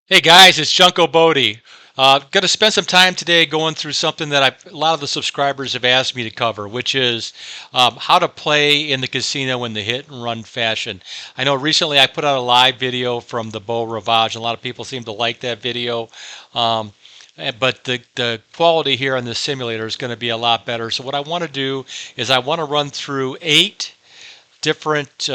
Hey guys, it's Junko Bodie. Going to spend some time today going through something that a lot of the subscribers have asked me to cover, which is how to play in the casino in the hit and run fashion. I know recently I put out a live video from the Beau Rivage, and a lot of people seem to like that video. Um, but the quality here on the simulator is going to be a lot better. So what I want to do is I want to run through 8 different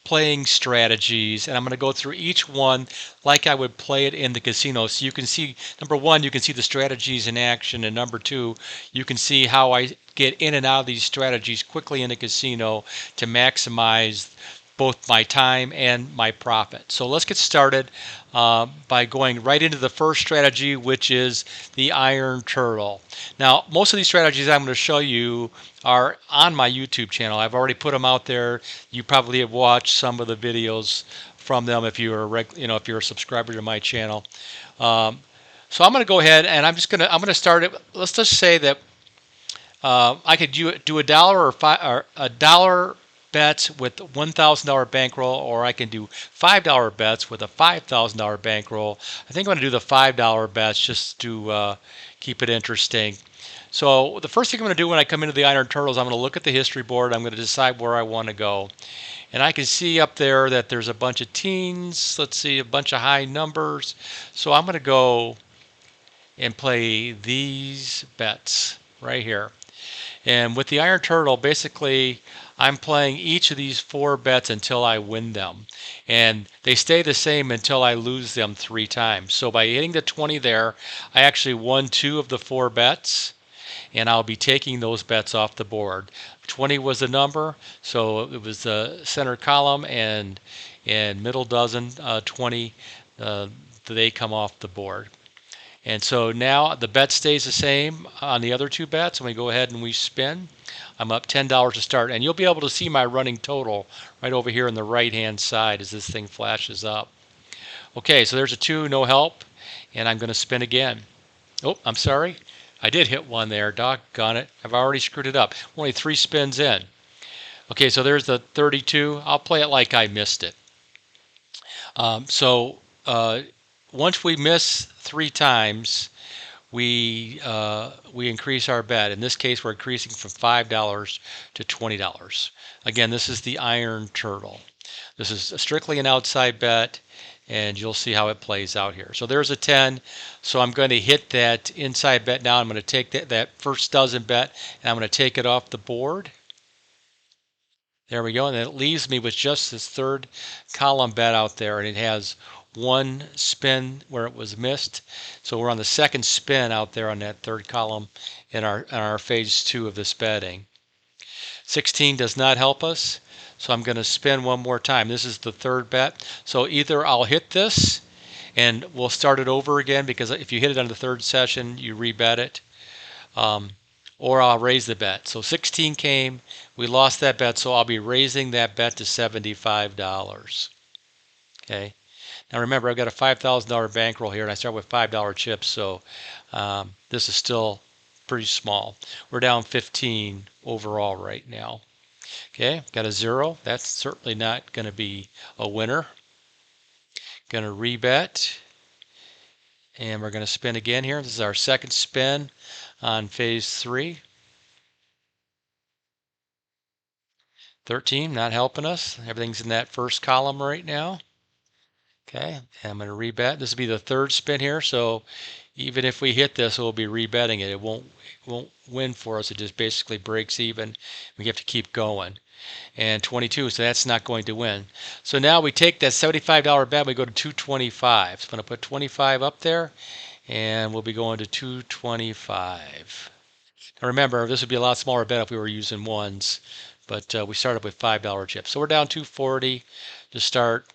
playing strategies, and I'm going to go through each one like I would play it in the casino. So you can see, number one, you can see the strategies in action, and number two, you can see how I get in and out of these strategies quickly in the casino to maximize both my time and my profit. So let's get started by going right into the first strategy, which is the iron turtle. Now, most of these strategies I'm going to show you are on my YouTube channel. I've already put them out there. You probably have watched some of the videos from them if you're if you're a subscriber to my channel. Um, so I'm going to go ahead and I'm going to start it. Let's just say that I could do or a dollar bets with $1,000 bankroll, or I can do $5 bets with a $5,000 bankroll. I think I'm going to do the $5 bets just to keep it interesting. So the first thing I'm going to do when I come into the Iron Turtles, I'm going to look at the history board. I'm going to decide where I want to go. And I can see up there that there's a bunch of teens. Let's see, a bunch of high numbers. So I'm going to go and play these bets right here. And with the Iron Turtle, basically, I'm playing each of these 4 bets until I win them. And they stay the same until I lose them 3 times. So by hitting the 20 there, I actually won 2 of the 4 bets, and I'll be taking those bets off the board. 20 was the number, so it was the center column, and middle dozen, 20, they come off the board. And so now the bet stays the same on the other 2 bets, and we go ahead and we spin. I'm up $10 to start, and you'll be able to see my running total right over here on the right-hand side as this thing flashes up. Okay, so there's a 2, no help, and I'm going to spin again. Oh, I'm sorry. I did hit one there. Doggone it. I've already screwed it up. Only 3 spins in. Okay, so there's the 32. I'll play it like I missed it. So once we miss 3 times, we increase our bet. In this case, we're increasing from $5 to $20. Again, this is the Iron Turtle. This is strictly an outside bet, and you'll see how it plays out here. So there's a 10. So I'm going to hit that inside bet now. I'm going to take that first dozen bet, and I'm going to take it off the board. There we go. And it leaves me with just this third column bet out there, and it has 1 spin where it was missed. So we're on the second spin out there on that third column in our phase 2 of this betting. 16 does not help us, so I'm going to spin one more time. This is the third bet. So either I'll hit this and we'll start it over again, because if you hit it on the third session, you rebet it. Or I'll raise the bet. So 16 came, we lost that bet, so I'll be raising that bet to $75. Okay. Now remember, I've got a $5,000 bankroll here, and I start with $5 chips, so this is still pretty small. We're down 15 overall right now. Okay, got a 0. That's certainly not going to be a winner. Going to rebet, and we're going to spin again here. This is our second spin on phase 3. 13, not helping us. Everything's in that first column right now. Okay, and I'm going to rebet. This will be the third spin here, so even if we hit this, we'll be rebetting it. It won't win for us. It just basically breaks even. We have to keep going. And 22, so that's not going to win. So now we take that $75 bet, we go to 225. So I'm going to put 25 up there, and we'll be going to 225. Now remember, this would be a lot smaller bet if we were using ones, but we started with $5 chips. So we're down 240 to start.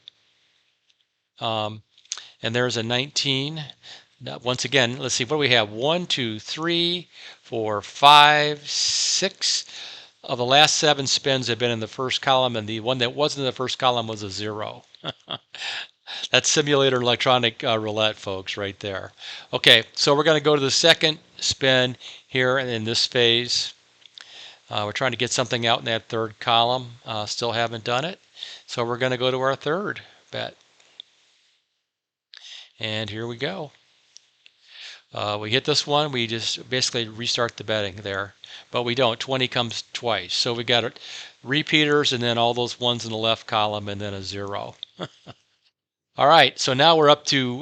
And there's a 19. Now, once again, let's see, what do we have? 1, 2, 3, 4, 5, 6 of the last 7 spins have been in the first column, and the one that wasn't in the first column was a 0. That's simulator electronic roulette, folks, right there. Okay, so we're going to go to the second spin here in this phase. We're trying to get something out in that third column. Still haven't done it. So we're going to go to our third bet. And here we go. We hit this one, we just basically restart the betting there. But we don't. 20 comes twice. So we got repeaters and then all those ones in the left column and then a 0. All right, so now we're up to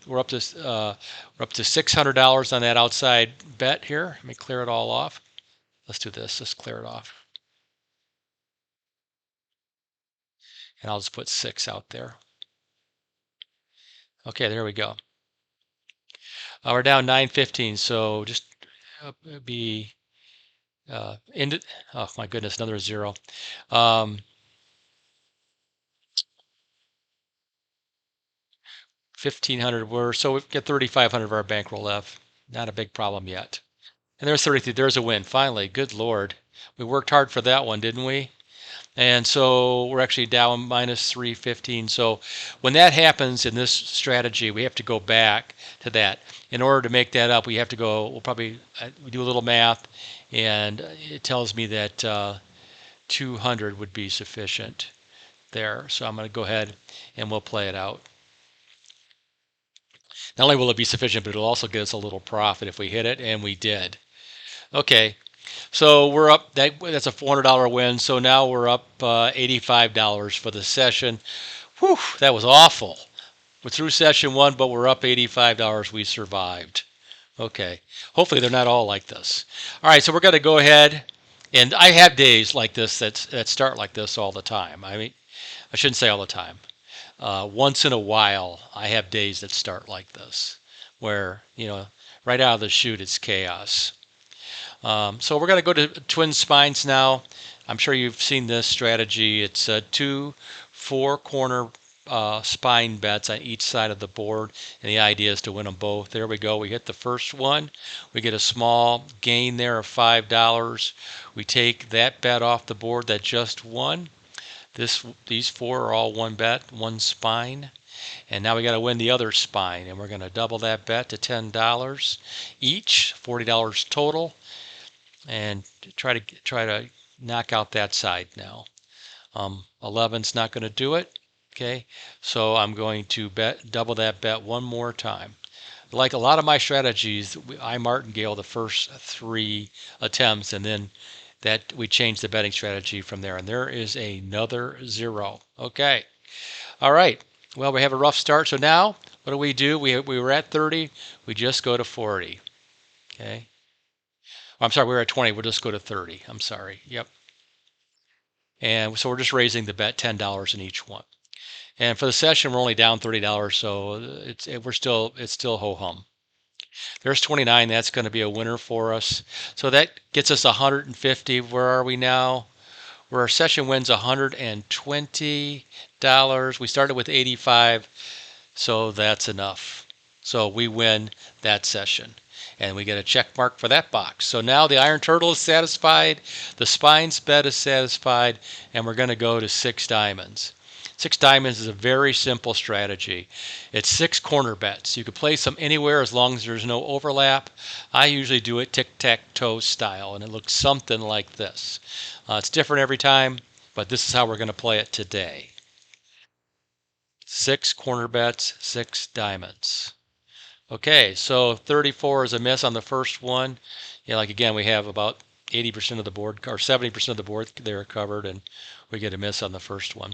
$600 on that outside bet here. Let me clear it all off. Let's do this. Let's clear it off. And I'll just put 6 out there. Okay, there we go. We're down 915, so just be into. Oh my goodness, another 0. 1,500. So we've got 3,500 of our bankroll left. Not a big problem yet. And there's 33. There's a win. Finally, good Lord. We worked hard for that one, didn't we? And so we're actually down minus 315. So when that happens in this strategy, we have to go back to that. In order to make that up, we have to go, we do a little math, and it tells me that 200 would be sufficient there. So I'm going to go ahead and we'll play it out. Not only will it be sufficient, but it'll also get us a little profit if we hit it, and we did. Okay, so we're up. That's a $400 win. So now we're up $85 for the session. Whew, that was awful. We're through session 1, but we're up $85. We survived. Okay, hopefully they're not all like this. All right, so we're going to go ahead, and I have days like this that start like this all the time. I mean, I shouldn't say all the time. Once in a while, I have days that start like this, where, right out of the chute, it's chaos. So we're going to go to twin spines now. I'm sure you've seen this strategy. It's 2 4-corner spine bets on each side of the board, and the idea is to win them both. There we go. We hit the first one. We get a small gain there of $5. We take that bet off the board that just won. These 4 are all one bet, one spine. And now we got to win the other spine, and we're going to double that bet to $10 each, $40 total, and try to knock out that side now. 11's not going to do it. Okay, so I'm going to double that bet one more time. Like a lot of my strategies, I martingale the first 3 attempts, and then that we change the betting strategy from there. And there is another 0. Okay, all right. Well, we have a rough start. So now, what do? We were at 30. We just go to 40. Okay. I'm sorry, we were at 20. We'll just go to 30. I'm sorry. Yep. And so we're just raising the bet $10 in each one. And for the session, we're only down $30, so it's still ho-hum. There's 29. That's going to be a winner for us. So that gets us 150. Where are we now? Where our session wins $120. We started with 85, so that's enough. So we win that session, and we get a check mark for that box. So now the Iron Turtle is satisfied, the Spines bet is satisfied, and we're going to go to 6 diamonds. 6 diamonds is a very simple strategy. It's 6 corner bets. You can place them anywhere as long as there's no overlap. I usually do it tic-tac-toe style, and it looks something like this. It's different every time, but this is how we're going to play it today. 6 corner bets, 6 diamonds. Okay, so 34 is a miss on the first one. Like again, we have about 80% of the board, or 70% of the board there covered, and we get a miss on the first one.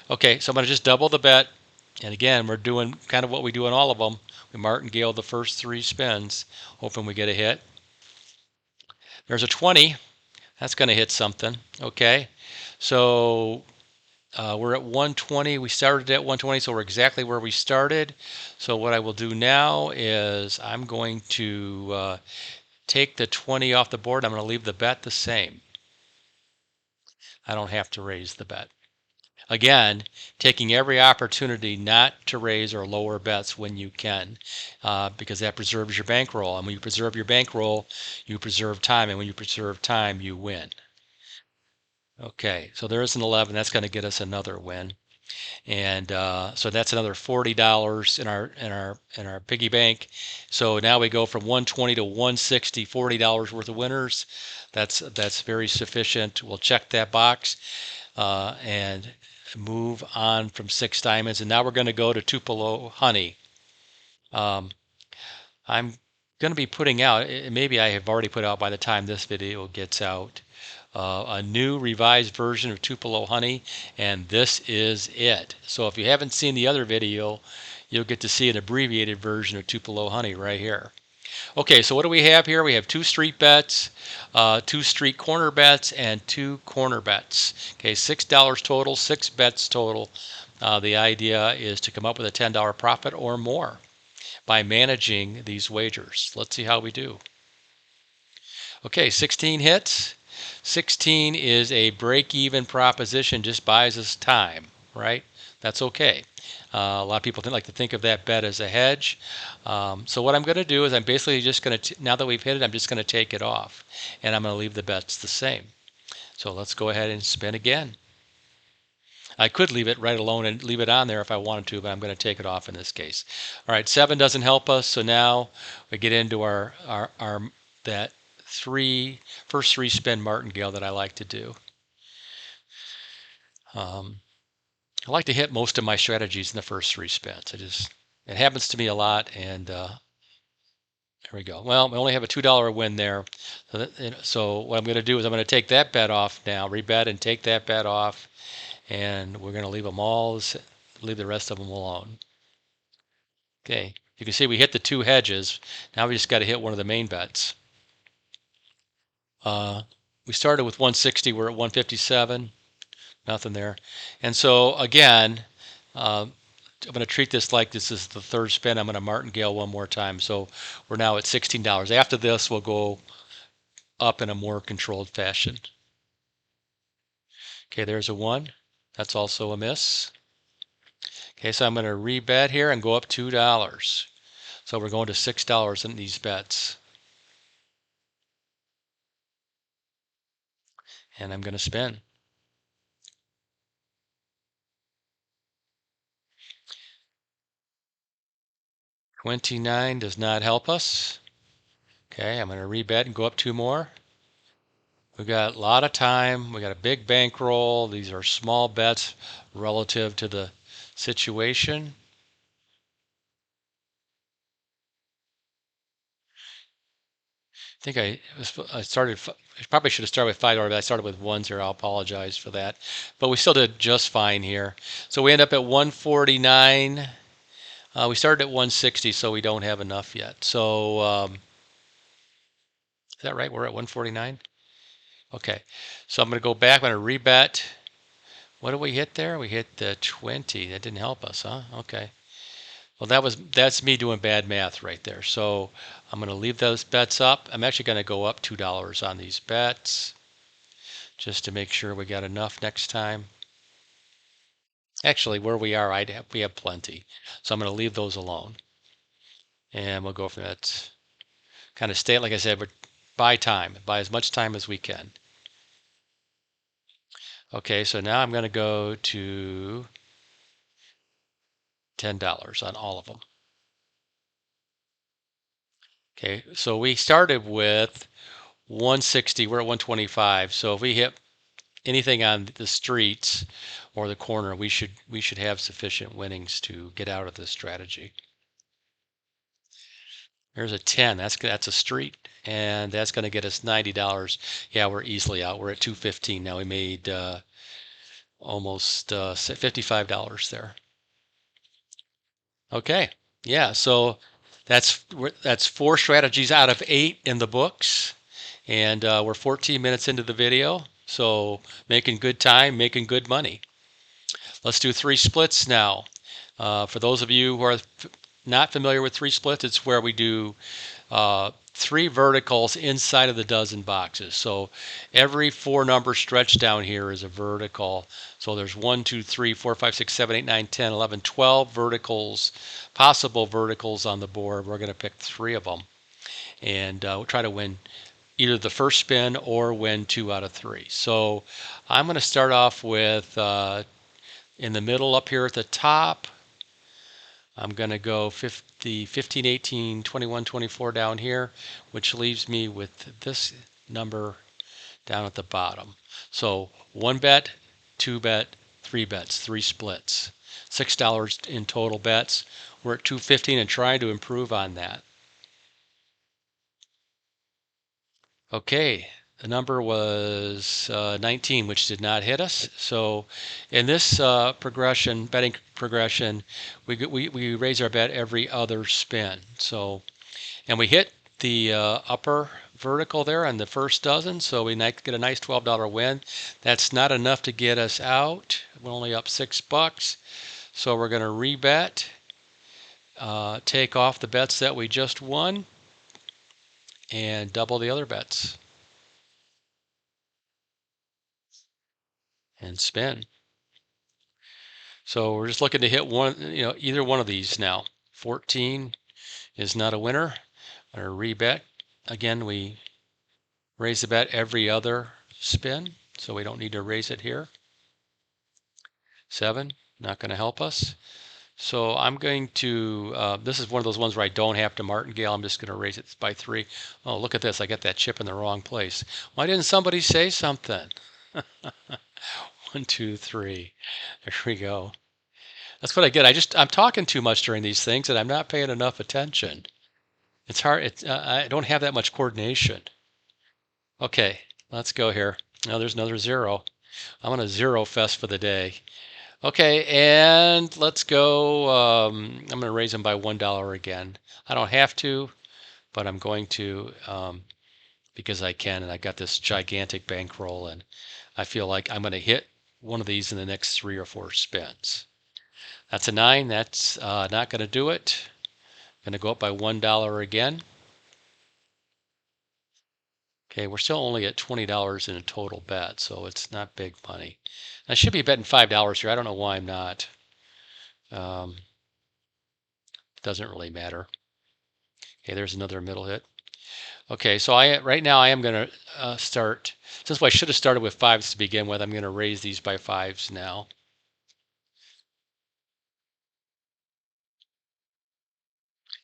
Okay, so I'm going to just double the bet. And again, we're doing kind of what we do in all of them. We martingale the first 3 spins, hoping we get a hit. There's a 20. That's going to hit something. Okay, so we're at 120. We started at 120, so we're exactly where we started. So what I will do now is I'm going to take the 20 off the board. I'm going to leave the bet the same. I don't have to raise the bet. Again, taking every opportunity not to raise or lower bets when you can, because that preserves your bankroll. And when you preserve your bankroll, you preserve time. And when you preserve time, you win. Okay, so there's an 11. That's going to get us another win. And so that's another $40 in our piggy bank. So now we go from 120 to 160, $40 worth of winners. That's very sufficient. We'll check that box and move on from 6 diamonds. And now we're going to go to Tupelo honey. Um, I'm going to be putting out, maybe I have already put out by the time this video gets out, a new revised version of Tupelo honey, and this is it. So if you haven't seen the other video, you'll get to see an abbreviated version of Tupelo honey right here. Okay, so what do we have here? We have 2 street bets, 2 street corner bets, and 2 corner bets. Okay, $6 total, 6 bets total. The idea is to come up with a $10 profit or more by managing these wagers. Let's see how we do. Okay, 16 hits. 16 is a break-even proposition, just buys us time, right? That's okay. A lot of people like to think of that bet as a hedge. So what I'm going to do is I'm basically just going to, now that we've hit it, I'm just going to take it off. And I'm going to leave the bets the same. So let's go ahead and spin again. I could leave it right alone and leave it on there if I wanted to, but I'm going to take it off in this case. All right, 7 doesn't help us, so now we get into our that first three spin martingale that I like to do. I like to hit most of my strategies in the first 3 spins. It happens to me a lot, and there we go. Well, we only have a $2 win there. So what I'm going to do is I'm going to take that bet off now, rebet and take that bet off, and we're going to leave them all, leave the rest of them alone. Okay, you can see we hit the 2 hedges. Now we just got to hit one of the main bets. We started with 160. We're at 157. Nothing there. And so again, I'm going to treat this like this is the 3rd spin. I'm going to martingale one more time. So we're now at $16. After this, we'll go up in a more controlled fashion. Okay, there's a 1. That's also a miss. Okay, so I'm going to rebet here and go up $2. So we're going to $6 in these bets. And I'm going to spin. $29 does not help us. Okay, I'm going to rebet and go up 2 more. We've got a lot of time. We got a big bankroll. These are small bets relative to the situation. I think I probably should have started with $5, but I started with 1s here. I'll apologize for that. But we still did just fine here. So we end up at 149. We started at 160, so we don't have enough yet. So is that right? We're at 149? Okay. So I'm going to go back. I'm going to rebet. What did we hit there? We hit the 20. That didn't help us, huh? Okay. Well, that's me doing bad math right there. So I'm going to leave those bets up. I'm actually going to go up $2 on these bets just to make sure we got enough next time. Actually, where we are, we have plenty. So I'm going to leave those alone. And we'll go from that. Kind of stay, like I said, but buy time. Buy as much time as we can. Okay, so now I'm going to go to $10 on all of them. Okay, so we started with 160. We're at 125. So if we hit anything on the streets or the corner, we should have sufficient winnings to get out of this strategy. There's a 10. That's a street, and that's going to get us $90. Yeah, we're easily out. We're at 215 now. We made almost $55 there. Okay, yeah. So that's 4 strategies out of 8 in the books, and we're 14 minutes into the video. So making good time, making good money. Let's do 3 splits now. For those of you who are not familiar with 3 splits, it's where we do 3 verticals inside of the dozen boxes. So every 4 number stretch down here is a vertical. So there's 1, 2, 3, 4, 5, 6, 7, 8, 9, 10, 11, 12 verticals, possible verticals on the board. We're going to pick 3 of them. And we'll try to win either the first spin or win 2 out of 3. So I'm going to start off with in the middle up here at the top. I'm going to go 50, 15, 18, 21, 24 down here, which leaves me with this number down at the bottom. So 1 bet, 2 bet, 3 bets, 3 splits. $6 in total bets. We're at 215 and trying to improve on that. Okay, the number was 19, which did not hit us. So in this betting progression, we raise our bet every other spin. So, and we hit the upper vertical there on the first dozen, so we get a nice $12 win. That's not enough to get us out. We're only up $6, so we're going to rebet, take off the bets that we just won, and double the other bets. And spin. So we're just looking to hit one, either one of these now. 14 is not a winner. I'm going to rebet. Again, we raise the bet every other spin, so we don't need to raise it here. 7, not going to help us. So I'm going to, this is one of those ones where I don't have to martingale. I'm just going to raise it by 3. Oh, look at this. I got that chip in the wrong place. Why didn't somebody say something? 1, 2, 3. There we go. That's what I get. I'm talking too much during these things, and I'm not paying enough attention. It's hard. I don't have that much coordination. Okay, let's go here. Now there's another 0. I'm on a 0 fest for the day. Okay, and let's go. I'm going to raise them by $1 again. I don't have to, but I'm going to because I can, and I got this gigantic bankroll, and I feel like I'm going to hit one of these in the next 3 or 4 spins. That's a 9. That's not going to do it. Going to go up by $1 again. Okay, we're still only at $20 in a total bet, so it's not big money. I should be betting $5 here. I don't know why I'm not. Doesn't really matter. Okay, there's another middle hit. Okay, so right now I am going to start. Since I should have started with 5s to begin with, I'm going to raise these by 5s now.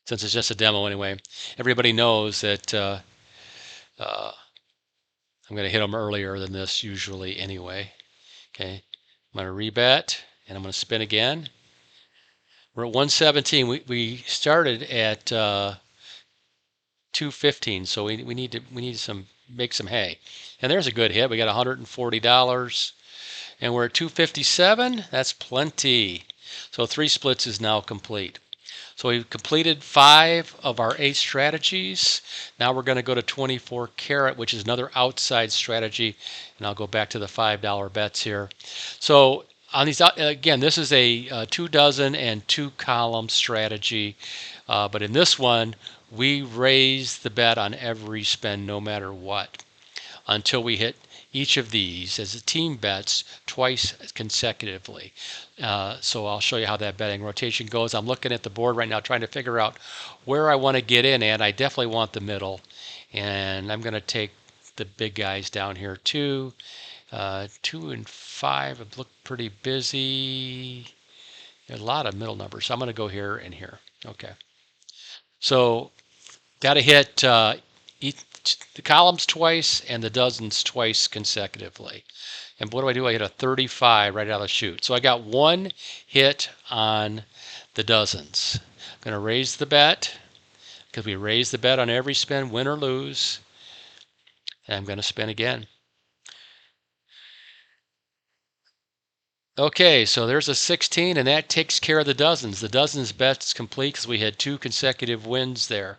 Since it's just a demo anyway, everybody knows that I'm going to hit them earlier than this usually anyway. Okay, I'm going to rebet, and I'm going to spin again. We're at 117. We started at 215, so we need to make some hay. And there's a good hit. We got $140, and we're at 257. That's plenty. So 3 splits is now complete. So we've completed 5 of our 8 strategies. Now we're going to go to 24 karat, which is another outside strategy. And I'll go back to the $5 bets here. So on these, again, this is a 2 dozen and 2 column strategy. But in this one, we raise the bet on every spin no matter what until we hit each of these as a team bets twice consecutively. So I'll show you how that betting rotation goes. I'm looking at the board right now trying to figure out where I want to get in, and I definitely want the middle. And I'm going to take the big guys down here too. 2 and 5 have looked pretty busy. There's a lot of middle numbers. So I'm going to go here and here. Okay. So got to hit the columns twice and the dozens twice consecutively. And what do? I hit a 35 right out of the chute. So I got 1 hit on the dozens. I'm going to raise the bet because we raise the bet on every spin, win or lose. And I'm going to spin again. Okay, so there's a 16, and that takes care of the dozens. The dozens bet's complete because we had 2 consecutive wins there.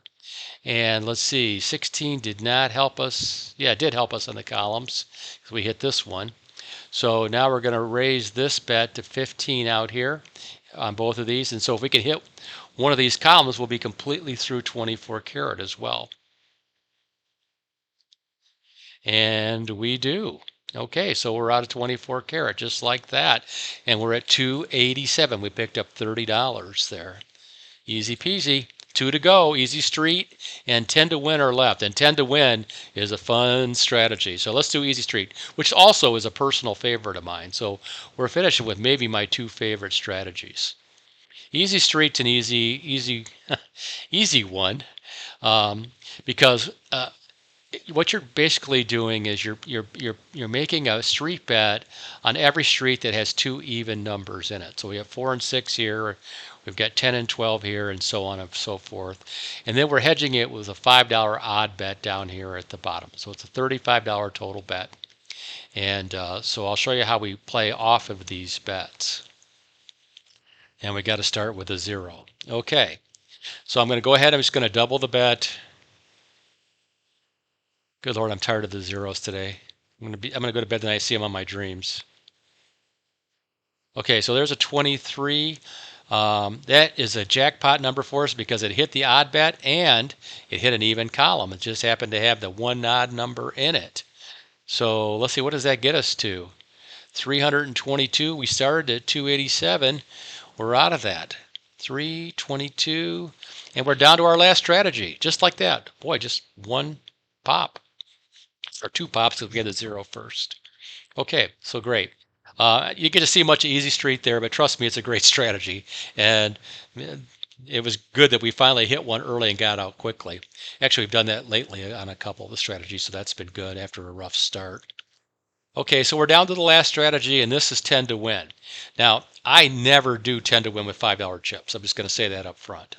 And let's see, 16 did not help us. Yeah, it did help us on the columns because we hit this one. So now we're going to raise this bet to 15 out here on both of these. And so if we can hit one of these columns, we'll be completely through 24 karat as well. And we do. Okay, so we're out of 24 karat just like that. And we're at 287. We picked up $30 there. Easy peasy. 2 to go, easy street, and 10 to win are left. And 10 to win is a fun strategy. So let's do easy street, which also is a personal favorite of mine. So we're finishing with maybe my 2 favorite strategies. Easy street's an easy one because what you're basically doing is you're making a street bet on every street that has two even numbers in it. So we have 4 and 6 here, we've got 10 and 12 here, and so on and so forth. And then we're hedging it with a $5 odd bet down here at the bottom. So it's a $35 total bet. And so I'll show you how we play off of these bets. And we got to start with a 0. Okay, so I'm going to go ahead. I'm just going to double the bet. Good Lord, I'm tired of the zeros today. I'm gonna go to bed tonight. See them on my dreams. Okay, so there's a 23. That is a jackpot number for us because it hit the odd bet and it hit an even column. It just happened to have the one odd number in it. So let's see, what does that get us to? 322. We started at 287. We're out of that. 322, and we're down to our last strategy, just like that. Boy, just one pop. Or two pops because we had the 0 first. Okay, so great. You get to see much easy street there, but trust me, it's a great strategy. And it was good that we finally hit one early and got out quickly. Actually, we've done that lately on a couple of the strategies, so that's been good after a rough start. Okay, so we're down to the last strategy, and this is 10 to win. Now, I never do 10 to win with $5 chips. I'm just going to say that up front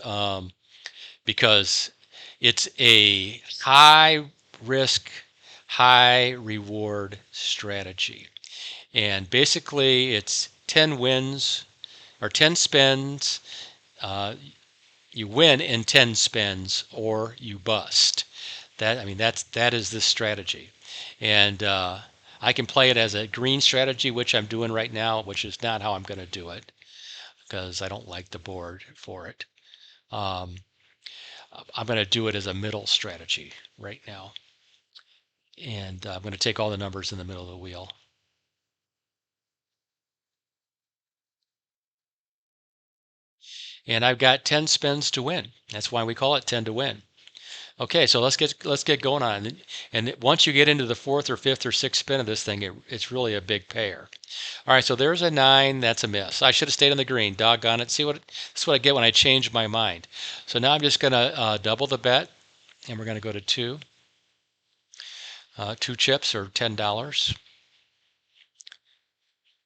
because it's a high risk, high reward strategy. And basically it's 10 wins or 10 spins. You win in 10 spins or you bust. That is this strategy. And I can play it as a green strategy, which I'm doing right now, which is not how I'm going to do it because I don't like the board for it. I'm going to do it as a middle strategy right now. And I'm going to take all the numbers in the middle of the wheel. And I've got 10 spins to win. That's why we call it 10 to win. Okay, so let's get going on. And once you get into the fourth or fifth or sixth spin of this thing, it's really a big pair. All right, so there's a 9. That's a miss. I should have stayed on the green. Doggone it. That's what I get when I change my mind. So now I'm just going to double the bet, and we're going to go to 2. 2 chips or $10.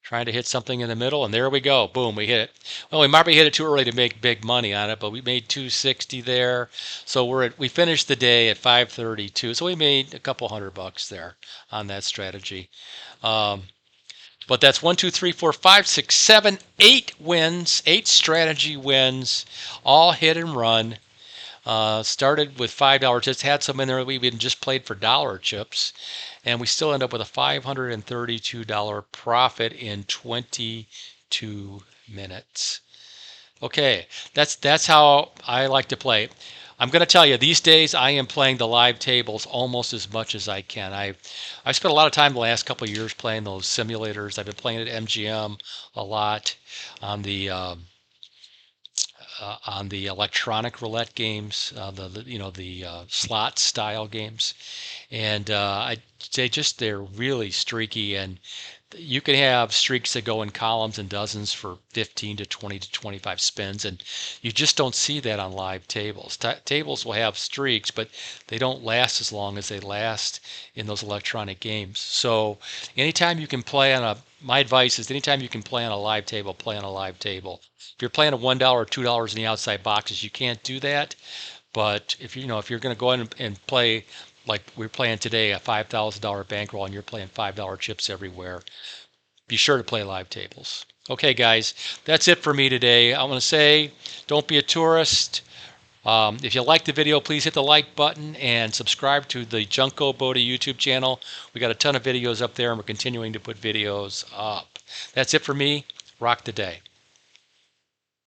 Trying to hit something in the middle, and there we go. Boom, we hit it. Well, we might hit it too early to make big money on it, but we made 260 there. So we finished the day at 532. So we made a couple $100 there on that strategy. But that's 1, 2, 3, 4, 5, 6, 7, 8 wins, 8 strategy wins, all hit and run. Started with $5 chips, had some in there we even just played for dollar chips, and we still end up with a $532 profit in 22 minutes. Okay, that's how I like to play. I'm going to tell you, these days I am playing the live tables almost as much as I can. I've spent a lot of time the last couple of years playing those simulators. I've been playing at MGM a lot on the electronic roulette games, the slot style games, and they're really streaky, and you can have streaks that go in columns and dozens for 15 to 20 to 25 spins, and you just don't see that on live tables. Tables will have streaks, but they don't last as long as they last in those electronic games. So anytime you can play my advice is anytime you can play on a live table, play on a live table. If you're playing a $1 or $2 in the outside boxes, you can't do that. But if you're going to go in and play like we're playing today, a $5,000 bankroll, and you're playing $5 chips everywhere, be sure to play live tables. Okay, guys, that's it for me today. I want to say, don't be a tourist. If you like the video, please hit the like button and subscribe to the Junko Bodie YouTube channel. We got a ton of videos up there, and we're continuing to put videos up. That's it for me. Rock the day.